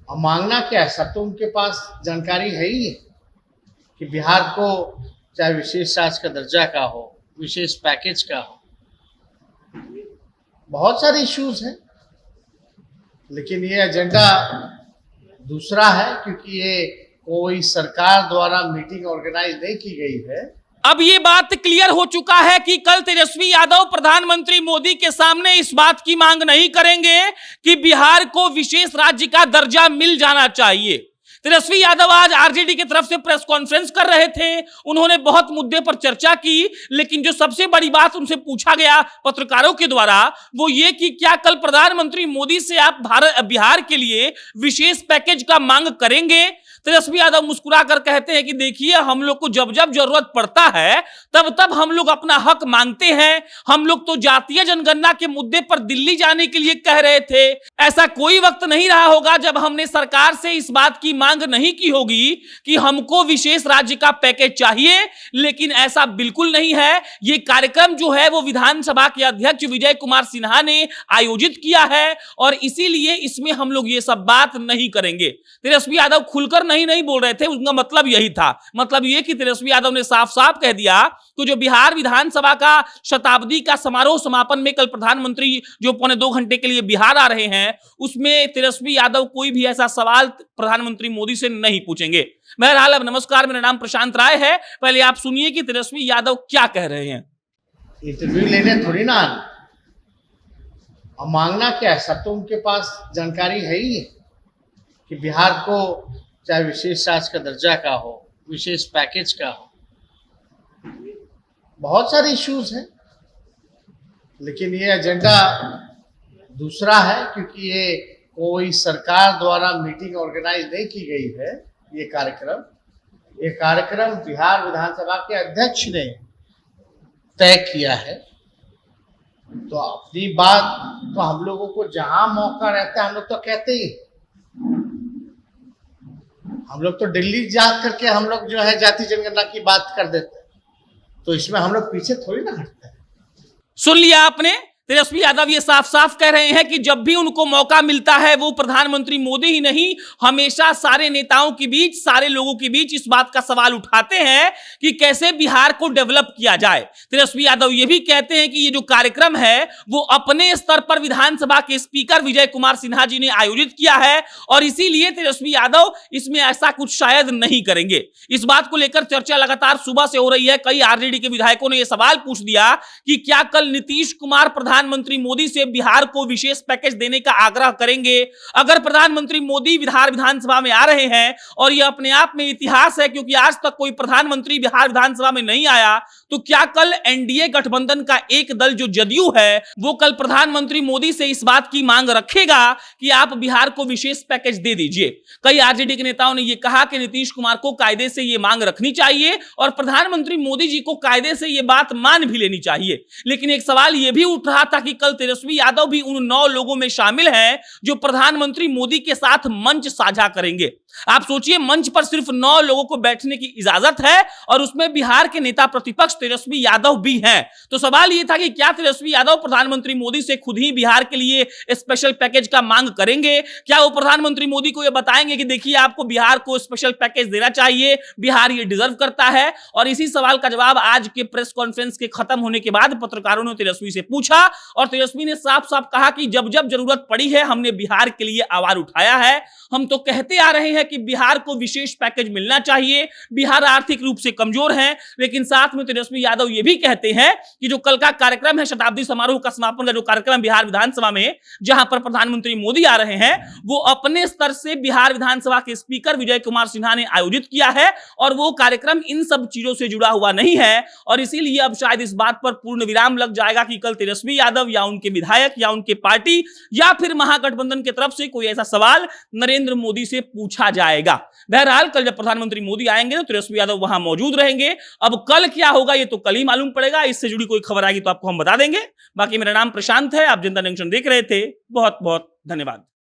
अब मांगना क्या है? सब तो उनके पास जानकारी है ही कि बिहार को चाहे विशेष राज्य का दर्जा का हो, विशेष पैकेज का हो, बहुत सारे इश्यूज हैं। लेकिन ये एजेंडा दूसरा है, क्योंकि ये कोई सरकार द्वारा मीटिंग ऑर्गेनाइज नहीं की गई है। अब ये बात क्लियर हो चुका है कि कल तेजस्वी यादव प्रधानमंत्री मोदी के सामने इस बात की मांग नहीं करेंगे कि बिहार को विशेष राज्य का दर्जा मिल जाना चाहिए। तेजस्वी यादव आज आरजेडी की तरफ से प्रेस कॉन्फ्रेंस कर रहे थे। उन्होंने बहुत मुद्दे पर चर्चा की, लेकिन जो सबसे बड़ी बात उनसे पूछा गया पत्रकारों के द्वारा वो ये कि क्या कल प्रधानमंत्री मोदी से आप बिहार के लिए विशेष पैकेज का मांग करेंगे? तेजस्वी यादव मुस्कुरा कर कहते हैं कि देखिए, हम लोग को जब जब जरूरत पड़ता है तब तब हम लोग अपना हक मांगते हैं। हम लोग तो जातीय जनगणना के मुद्दे पर दिल्ली जाने के लिए कह रहे थे। ऐसा कोई वक्त नहीं रहा होगा जब हमने सरकार से इस बात की मांग नहीं की होगी कि हमको विशेष राज्य का पैकेज चाहिए, लेकिन ऐसा बिल्कुल नहीं है। ये कार्यक्रम जो है वो विधानसभा के अध्यक्ष विजय कुमार सिन्हा ने आयोजित किया है और इसीलिए इसमें हम लोग ये सब बात नहीं करेंगे। तेजस्वी यादव खुलकर नहीं बोल रहे थे, उनका मतलब यही था। मतलब ये कि तेजस्वी यादव ने साफ साफ कह दिया कि जो बिहार विधानसभा का शताब्दी का समारोह समापन में कल प्रधानमंत्री जो 1.25 घंटे के लिए बिहार आ रहे हैं, उसमें तेजस्वी यादव कोई भी ऐसा सवाल प्रधानमंत्री मोदी से नहीं पूछेंगे। बहरहाल, अब नमस्कार, मेरा नाम प्रशांत राय है। पहले आप सुनिए कि तेजस्वी यादव क्या कह रहे हैं। इंटरव्यू लेने थोड़ी ना, अब मांगना क्या है? सब तो उनके पास जानकारी है ही कि बिहार को चाहे विशेष राज्य का दर्जा का हो, विशेष पैकेज का हो, बहुत सारे इश्यूज हैं। लेकिन ये एजेंडा दूसरा है, क्योंकि ये कोई सरकार द्वारा मीटिंग ऑर्गेनाइज नहीं की गई है। ये कार्यक्रम बिहार विधानसभा के अध्यक्ष ने तय किया है। तो अपनी बात तो हम लोगों को जहां मौका रहता है हम लोग तो कहते ही, हम लोग तो दिल्ली जा करके हम लोग जो है जाति जनगणना की बात कर देते हैं। तो इसमें हम लोग पीछे थोड़ी ना हटते हैं। सुन लिया आपने, तेजस्वी यादव ये साफ साफ कह रहे हैं कि जब भी उनको मौका मिलता है वो प्रधानमंत्री मोदी ही नहीं, हमेशा सारे नेताओं के बीच, सारे लोगों के बीच इस बात का सवाल उठाते हैं कि कैसे बिहार को डेवलप किया जाए। तेजस्वी यादव ये भी कहते हैं कि ये जो कार्यक्रम है वो अपने स्तर पर विधानसभा के स्पीकर विजय कुमार सिन्हा जी ने आयोजित किया है और इसीलिए तेजस्वी यादव इसमें ऐसा कुछ शायद नहीं करेंगे। इस बात को लेकर चर्चा लगातार सुबह से हो रही है। कई आरजेडी के विधायकों ने यह सवाल पूछ दिया कि क्या कल नीतीश कुमार प्रधानमंत्री मोदी से बिहार को विशेष पैकेज देने का आग्रह करेंगे? अगर प्रधानमंत्री मोदी बिहार विधानसभा में आ रहे हैं, और यह अपने आप में इतिहास है क्योंकि आज तक कोई प्रधानमंत्री बिहार विधानसभा में नहीं आया, तो क्या कल एनडीए गठबंधन का एक दल जो जदयू है वो कल प्रधानमंत्री मोदी से इस बात की मांग रखेगा कि आप बिहार को विशेष पैकेज दे दीजिए? कई आरजेडी के नेताओं ने यह कहा कि नीतीश कुमार को कायदे से यह मांग रखनी चाहिए और प्रधानमंत्री मोदी जी को कायदे से यह बात मान भी लेनी चाहिए। लेकिन एक सवाल यह भी उठ रहा था कि कल तेजस्वी यादव भी उन 9 लोगों में शामिल हैं जो प्रधानमंत्री मोदी के साथ मंच साझा करेंगे। आप सोचिए, मंच पर सिर्फ 9 लोगों को बैठने की इजाजत है और उसमें बिहार के नेता प्रतिपक्ष तेजस्वी यादव भी हैं। तो सवाल यह था कि क्या तेजस्वी यादव प्रधानमंत्री मोदी से खुद ही बिहार के लिए स्पेशल पैकेज का मांग करेंगे? क्या वो प्रधानमंत्री मोदी को यह बताएंगे कि देखिए, आपको बिहार को स्पेशल पैकेज देना चाहिए, बिहार ये डिजर्व करता है? और इसी सवाल का जवाब आज के प्रेस कॉन्फ्रेंस के खत्म होने के बाद पत्रकारों ने तेजस्वी से पूछा और तेजस्वी ने साफ साफ कहा कि जब जब जरूरत पड़ी है हमने बिहार के लिए आवाज उठाया है। हम तो कहते आ रहे हैं कि बिहार को विशेष पैकेज मिलना चाहिए। बिहार आर्थिक रूप से कमजोर है। लेकिन साथ में तेजस्वी यादव ये भी कहते हैं कि जो कल का कार्यक्रम है, शताब्दी समारोह का समापन का जो कार्यक्रम बिहार विधानसभा में जहां पर प्रधानमंत्री मोदी आ रहे हैं, वो अपने स्तर से बिहार विधानसभा के स्पीकर विजय कुमार सिन्हा ने आयोजित किया है और वो कार्यक्रम इन सब चीजों से जुड़ा हुआ नहीं है। और इसीलिए अब शायद इस बात पर पूर्ण विराम लग जाएगा कि कल तेजस्वी यादव या उनके विधायक या उनके पार्टी या फिर महागठबंधन की तरफ से कोई ऐसा सवाल नरेंद्र मोदी से पूछा जाएगा। बहरहाल, कल जब प्रधानमंत्री मोदी आएंगे तो तेजस्वी यादव वहां मौजूद रहेंगे। अब कल क्या होगा ये तो कल ही मालूम पड़ेगा। इससे जुड़ी कोई खबर आएगी तो आपको हम बता देंगे। बाकी मेरा नाम प्रशांत है, आप जनता जंक्शन देख रहे थे। बहुत बहुत धन्यवाद।